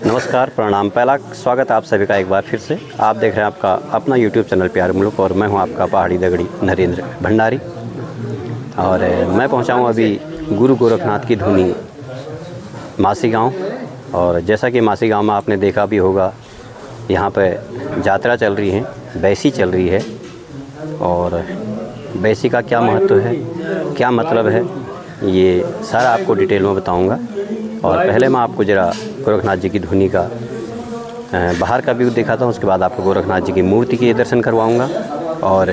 नमस्कार, प्रणाम। पहला स्वागत आप सभी का एक बार फिर से। आप देख रहे हैं आपका अपना YouTube चैनल प्यारे मुल्क और मैं हूं आपका पहाड़ी दगड़ी नरेंद्र भंडारी। और मैं पहुंचा हूं अभी गुरु गोरखनाथ की धुनी मासी गांव। और जैसा कि मासी गांव में आपने देखा भी होगा, यहां पे यात्रा चल रही है, बैसी चल रही है। और बैसी का क्या महत्व है, क्या मतलब है, ये सारा आपको डिटेल में बताऊँगा। और पहले मैं आपको ज़रा गोरखनाथ जी की धुनी का बाहर का व्यू दिखाता हूँ। उसके बाद आपको गोरखनाथ जी की मूर्ति के दर्शन करवाऊँगा। और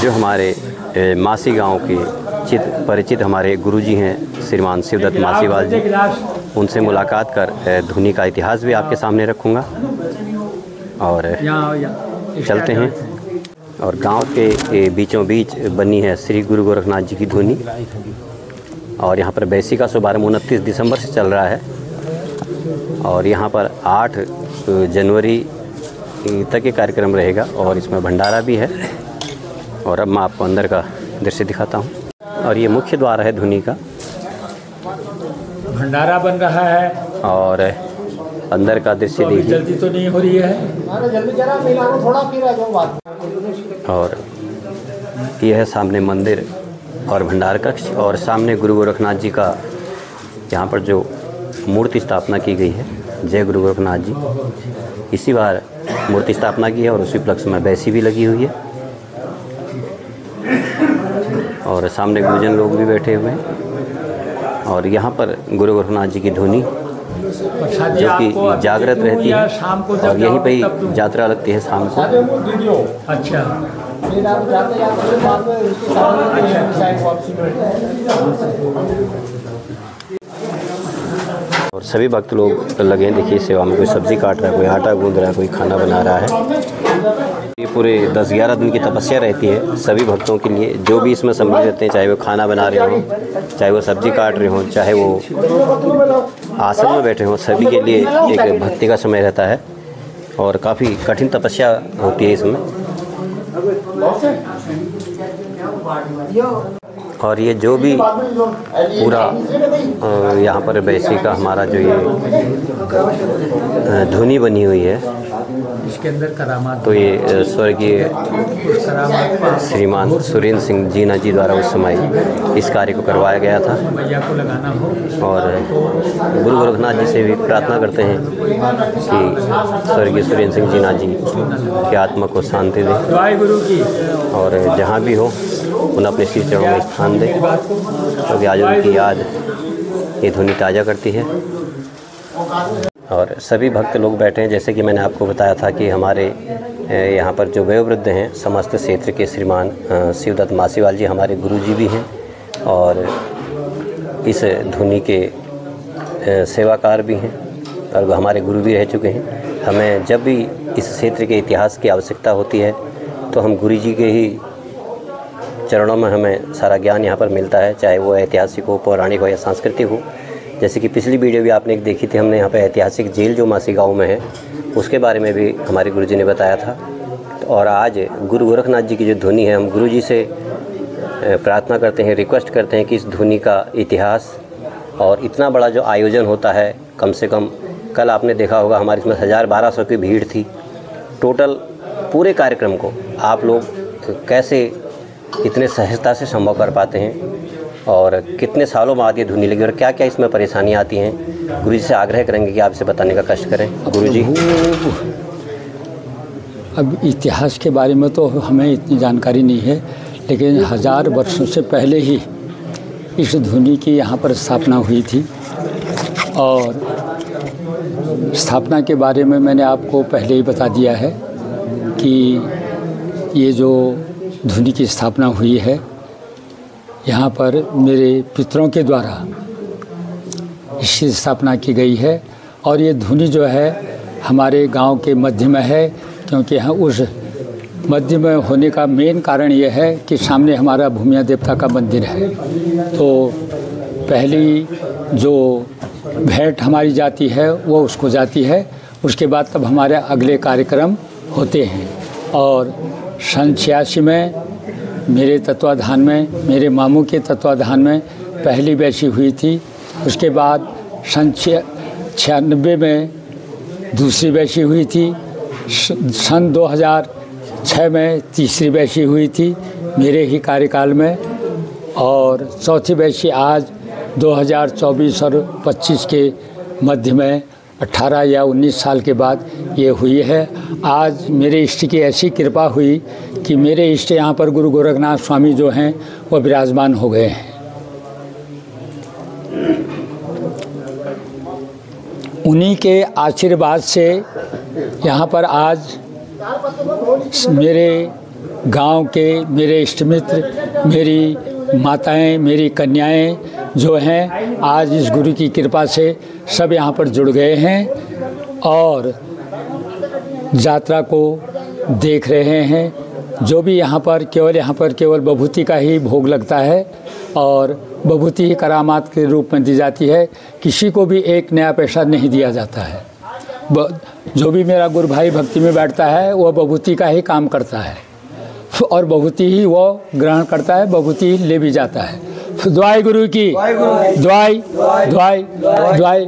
जो हमारे मासी गांव के परिचित हमारे गुरुजी हैं श्रीमान शिवदत्त मासीवाल जी, उनसे मुलाकात कर धुनी का इतिहास भी आपके सामने रखूँगा। और चलते हैं। और गांव के बीचों बीच बनी है श्री गुरु गोरखनाथ जी की धुनी। और यहाँ पर बैसी का शुभारंभ 29 दिसंबर से चल रहा है। और यहाँ पर 8 जनवरी तक ये कार्यक्रम रहेगा और इसमें भंडारा भी है। और अब मैं आपको अंदर का दृश्य दिखाता हूँ। और ये मुख्य द्वार है धुनी का, भंडारा बन रहा है। और अंदर का दृश्य देखिए। जल्दी तो नहीं हो रही है। और ये है सामने मंदिर और भंडार कक्ष। और सामने गुरु गोरखनाथ जी का यहाँ पर जो मूर्ति स्थापना की गई है, जय गुरु गोरखनाथ जी, इसी बार मूर्ति स्थापना की है। और उसी उपलक्ष्य में बैसी भी लगी हुई है। और सामने गुरुजन लोग भी बैठे हुए हैं। और यहाँ पर गुरु गोरखनाथ जी की धुनी जो कि जागृत रहती है, और यहीं पे ही यात्रा लगती है शाम को। अच्छा, और सभी भक्त लोग लगे हैं, देखिए सेवा में। कोई सब्जी काट रहा है, कोई आटा गूंद रहा है, कोई खाना बना रहा है। ये पूरे 10-11 दिन की तपस्या रहती है सभी भक्तों के लिए, जो भी इसमें सम्मिलित रहते हैं, चाहे वो खाना बना रहे हों, चाहे वो सब्जी काट रहे हों, चाहे वो आसन में बैठे हों, सभी के लिए एक भक्ति का समय रहता है। और काफ़ी कठिन तपस्या होती है इसमें। और ये जो भी पूरा यहाँ पर बैसी का हमारा जो ये धुनी बनी हुई है, इसके अंदर करामात, तो ये स्वर्गीय श्रीमान सुरेंद्र सिंह जीना जी द्वारा उस समय इस कार्य को करवाया गया था। मैया को लगाना हो। और गुरु गोरखनाथ जी से भी प्रार्थना करते हैं कि स्वर्गीय सुरेंद्र सिंह जीना जी की आत्मा को शांति दें। गुरु की। और जहाँ भी हो उन्हें अपने श्री चरणों में स्थान दें, क्योंकि आज उनकी याद ये धुनी ताज़ा करती है। और सभी भक्त लोग बैठे हैं। जैसे कि मैंने आपको बताया था कि हमारे यहाँ पर जो वयोवृद्ध हैं समस्त क्षेत्र के श्रीमान शिवदत्त मासीवाल जी हमारे गुरुजी भी हैं, और इस धुनी के सेवाकार भी हैं, और वो हमारे गुरु भी रह चुके हैं। हमें जब भी इस क्षेत्र के इतिहास की आवश्यकता होती है तो हम गुरुजी के ही चरणों में हमें सारा ज्ञान यहाँ पर मिलता है, चाहे वो ऐतिहासिक हो, पौराणिक हो या सांस्कृतिक हो। जैसे कि पिछली वीडियो भी आपने एक देखी थी, हमने यहाँ पे ऐतिहासिक जेल जो मासी गांव में है उसके बारे में भी हमारे गुरुजी ने बताया था। और आज गुरु गोरखनाथ जी की जो धुनी है, हम गुरुजी से प्रार्थना करते हैं, रिक्वेस्ट करते हैं कि इस धुनी का इतिहास और इतना बड़ा जो आयोजन होता है, कम से कम कल आपने देखा होगा हमारे इसमें 1000-1200 की भीड़ थी। टोटल पूरे कार्यक्रम को आप लोग कैसे इतने सहजता से संभव कर पाते हैं, और कितने सालों बाद ये धुनी लगी, और क्या क्या इसमें परेशानियाँ आती हैं। गुरुजी से आग्रह करेंगे कि आप इसे बताने का कष्ट करें। गुरुजी, अब इतिहास के बारे में तो हमें इतनी जानकारी नहीं है, लेकिन 1000 वर्षों से पहले ही इस धुनी की यहाँ पर स्थापना हुई थी। और स्थापना के बारे में मैंने आपको पहले ही बता दिया है कि ये जो धुनी की स्थापना हुई है, यहाँ पर मेरे पितरों के द्वारा इसकी स्थापना की गई है। और ये धुनी जो है हमारे गांव के मध्य में है, क्योंकि यहाँ उस मध्य में होने का मेन कारण ये है कि सामने हमारा भूमिया देवता का मंदिर है। तो पहली जो भेंट हमारी जाती है वो उसको जाती है, उसके बाद तब हमारे अगले कार्यक्रम होते हैं। और सन 86 में मेरे तत्वाधान में, मेरे मामू के तत्वाधान में पहली बैसी हुई थी। उसके बाद सन 96 में दूसरी बैसी हुई थी। सन 2006 में तीसरी बैसी हुई थी मेरे ही कार्यकाल में, और चौथी बैसी आज 2024 और 25 के मध्य में 18 या 19 साल के बाद ये हुई है। आज मेरे इष्ट की ऐसी कृपा हुई कि मेरे इष्ट यहाँ पर गुरु गोरखनाथ स्वामी जो हैं वो विराजमान हो गए हैं। उन्हीं के आशीर्वाद से यहाँ पर आज मेरे गांव के मेरे इष्ट मित्र, मेरी माताएं, मेरी कन्याएं जो हैं आज इस गुरु की कृपा से सब यहाँ पर जुड़ गए हैं और यात्रा को देख रहे हैं। जो भी यहाँ पर केवल विभूति का ही भोग लगता है और विभूति ही करामात के रूप में दी जाती है। किसी को भी एक नया पैसा नहीं दिया जाता है। जो भी मेरा गुरु भाई भक्ति में बैठता है वो विभूति का ही काम करता है और विभूति ही वो ग्रहण करता है, विभूति ही ले भी जाता है। द्वाई गुरु की द्वाई द्वाई द्वाई द्वाई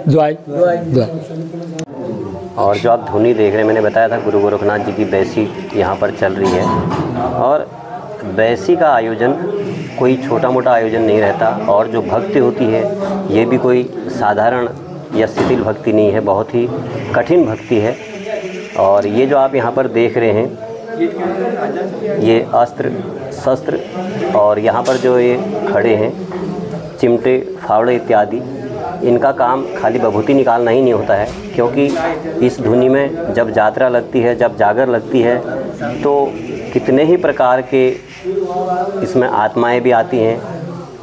द्वाई। और जो आप धुनी देख रहे हैं, मैंने बताया था गुरु गोरखनाथ जी की बैसी यहाँ पर चल रही है। और बैसी का आयोजन कोई छोटा मोटा आयोजन नहीं रहता, और जो भक्ति होती है ये भी कोई साधारण या शिथिल भक्ति नहीं है, बहुत ही कठिन भक्ति है। और ये जो आप यहाँ पर देख रहे हैं ये अस्त्र शस्त्र, और यहाँ पर जो ये खड़े हैं चिमटे फावड़े इत्यादि, इनका काम खाली विभूति निकालना ही नहीं होता है, क्योंकि इस धुनी में जब यात्रा लगती है, जब जागर लगती है, तो कितने ही प्रकार के इसमें आत्माएं भी आती हैं।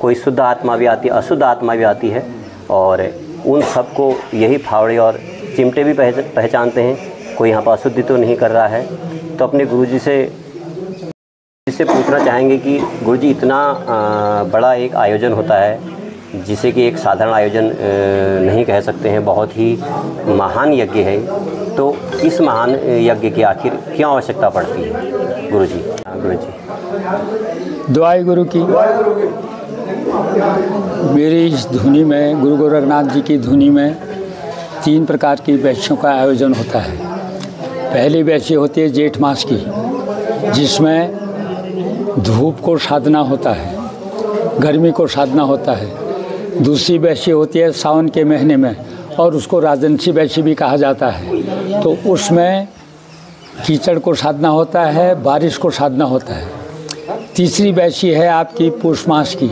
कोई शुद्ध आत्मा भी आती है, अशुद्ध आत्मा भी आती है, और उन सबको यही फावड़े और चिमटे भी पहचानते हैं। कोई यहाँ पर अशुद्धि तो नहीं कर रहा है। तो अपने गुरुजी से पूछना चाहेंगे कि गुरुजी इतना बड़ा एक आयोजन होता है जिसे कि एक साधारण आयोजन नहीं कह सकते हैं, बहुत ही महान यज्ञ है। तो इस महान यज्ञ की आखिर क्यों आवश्यकता पड़ती है गुरुजी? गुरुजी दुआई गुरु की। मेरी इस धुनी में, गुरु गोरखनाथ जी की धुनी में 3 प्रकार की बैसियों का आयोजन होता है। पहली बैसी होती है जेठ मास की, जिसमें धूप को साधना होता है, गर्मी को साधना होता है। दूसरी बैसी होती है सावन के महीने में, और उसको राजंशी बैसी भी कहा जाता है। तो उसमें कीचड़ को साधना होता है, बारिश को साधना होता है। तीसरी बैसी है आपकी पूष मास की।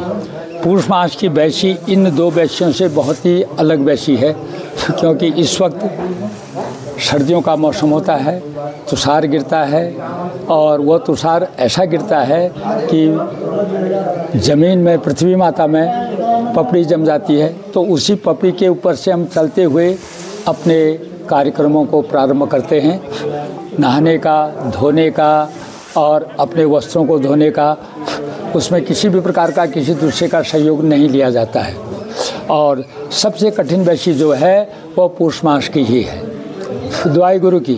पूष मास की बैसी इन 2 बैसियों से बहुत ही अलग बैसी है, क्योंकि इस वक्त सर्दियों का मौसम होता है, तुषार गिरता है, और वो तुषार ऐसा गिरता है कि ज़मीन में, पृथ्वी माता में पपड़ी जम जाती है। तो उसी पपड़ी के ऊपर से हम चलते हुए अपने कार्यक्रमों को प्रारंभ करते हैं। नहाने का, धोने का और अपने वस्त्रों को धोने का, उसमें किसी भी प्रकार का किसी दूसरे का सहयोग नहीं लिया जाता है। और सबसे कठिन बैसी जो है वो पूष मास की ही है। दुआई गुरु की।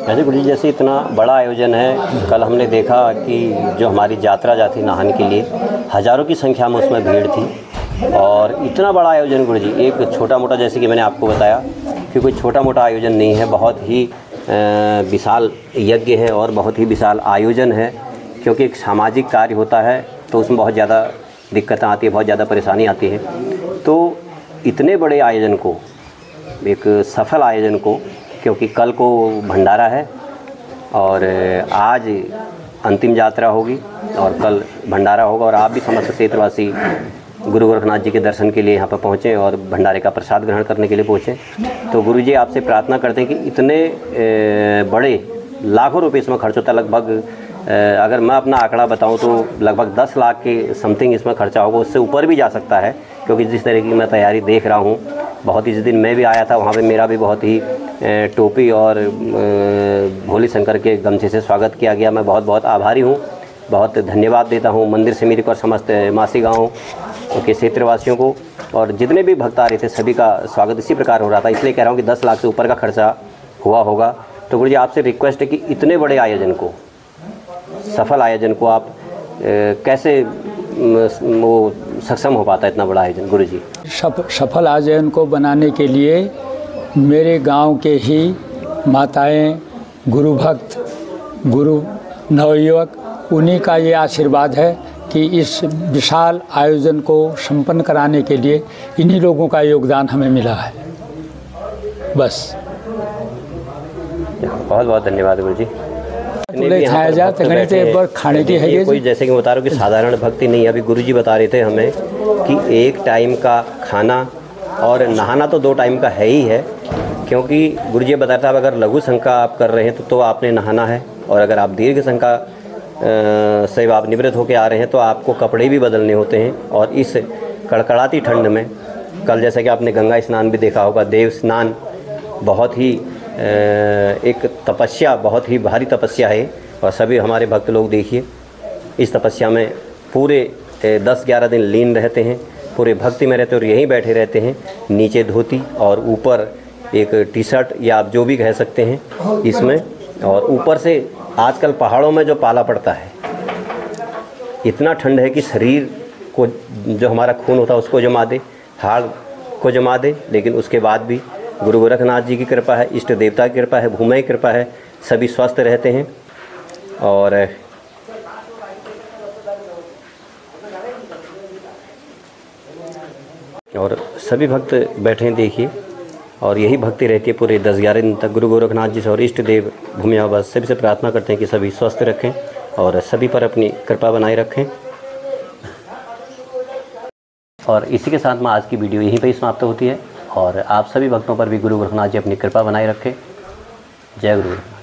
ऐसे गुरु जी, जैसे इतना बड़ा आयोजन है, कल हमने देखा कि जो हमारी यात्रा जाती नहाने के लिए, हज़ारों की संख्या में उसमें भीड़ थी। और इतना बड़ा आयोजन गुरु जी, एक छोटा मोटा, जैसे कि मैंने आपको बताया कि कोई छोटा मोटा आयोजन नहीं है, बहुत ही विशाल यज्ञ है और बहुत ही विशाल आयोजन है। क्योंकि एक सामाजिक कार्य होता है तो उसमें बहुत ज़्यादा दिक्कतें आती है, बहुत ज़्यादा परेशानी आती है। तो इतने बड़े आयोजन को, एक सफल आयोजन को, क्योंकि कल को भंडारा है और आज अंतिम यात्रा होगी और कल भंडारा होगा, और आप भी समस्त क्षेत्रवासी गुरु गोरखनाथ जी के दर्शन के लिए यहाँ पर पहुँचे और भंडारे का प्रसाद ग्रहण करने के लिए पहुँचे। तो गुरु जी आपसे प्रार्थना करते हैं कि इतने बड़े लाखों रुपए इसमें खर्च होता है, लगभग अगर मैं अपना आंकड़ा बताऊं तो लगभग 10 लाख के समथिंग इसमें खर्चा होगा, उससे ऊपर भी जा सकता है, क्योंकि जिस तरह की मैं तैयारी देख रहा हूं, बहुत ही जिस दिन मैं भी आया था वहां पे मेरा भी बहुत ही टोपी और भोले शंकर के गमछे से स्वागत किया गया। मैं बहुत बहुत आभारी हूँ, बहुत धन्यवाद देता हूँ मंदिर समिति को और समस्त मासी गाँव के क्षेत्रवासियों को, और जितने भी भक्त आ रहे थे सभी का स्वागत इसी प्रकार हो रहा था। इसलिए कह रहा हूँ कि 10 लाख से ऊपर का खर्चा हुआ होगा। तो गुरु जी आपसे रिक्वेस्ट है कि इतने बड़े आयोजन को, सफल आयोजन को आप कैसे वो सक्षम हो पाता है, इतना बड़ा आयोजन गुरु जी? सफल आयोजन को बनाने के लिए मेरे गांव के ही माताएं, गुरु भक्त, गुरु नवयुवक, उन्हीं का ये आशीर्वाद है कि इस विशाल आयोजन को संपन्न कराने के लिए इन्हीं लोगों का योगदान हमें मिला है। बस बहुत बहुत धन्यवाद गुरु जी। खाया जाए तो गणित एक बार खाने की है कोई, जैसे कि बता रहा हूँ कि साधारण भक्ति नहीं, अभी गुरु जी बता रहे थे हमें कि एक टाइम का खाना और नहाना तो 2 टाइम का है ही है, क्योंकि गुरु जी बता रहे थे अगर लघु शंका आप कर रहे हैं तो आपने नहाना है, और अगर आप दीर्घ शंका से आप निवृत्त होकर आ रहे हैं तो आपको कपड़े भी बदलने होते हैं। और इस कड़कड़ाती ठंड में, कल जैसे कि आपने गंगा स्नान भी देखा होगा, देव स्नान बहुत ही एक तपस्या, बहुत ही भारी तपस्या है, और सभी हमारे भक्त लोग देखिए इस तपस्या में पूरे 10-11 दिन लीन रहते हैं, पूरे भक्ति में रहते हैं और यहीं बैठे रहते हैं, नीचे धोती और ऊपर एक टी-शर्ट या आप जो भी कह सकते हैं इसमें, और ऊपर से आजकल पहाड़ों में जो पाला पड़ता है, इतना ठंड है कि शरीर को जो हमारा खून होता है उसको जमा दे, हाड़ को जमा दे, लेकिन उसके बाद भी गुरु गोरखनाथ जी की कृपा है, इष्ट देवता की कृपा है, भूमि की कृपा है, सभी स्वस्थ रहते हैं। और सभी भक्त बैठे हैं देखिए, और यही भक्ति रहती है पूरे 10-11 दिन तक। गुरु गोरखनाथ जी से और इष्ट देव भूमि बाबा सभी से प्रार्थना करते हैं कि सभी स्वस्थ रखें और सभी पर अपनी कृपा बनाए रखें। और इसी के साथ में आज की वीडियो यहीं पर ही समाप्त होती है, और आप सभी भक्तों पर भी गुरु गोरखनाथ जी अपनी कृपा बनाए रखें। जय गुरु।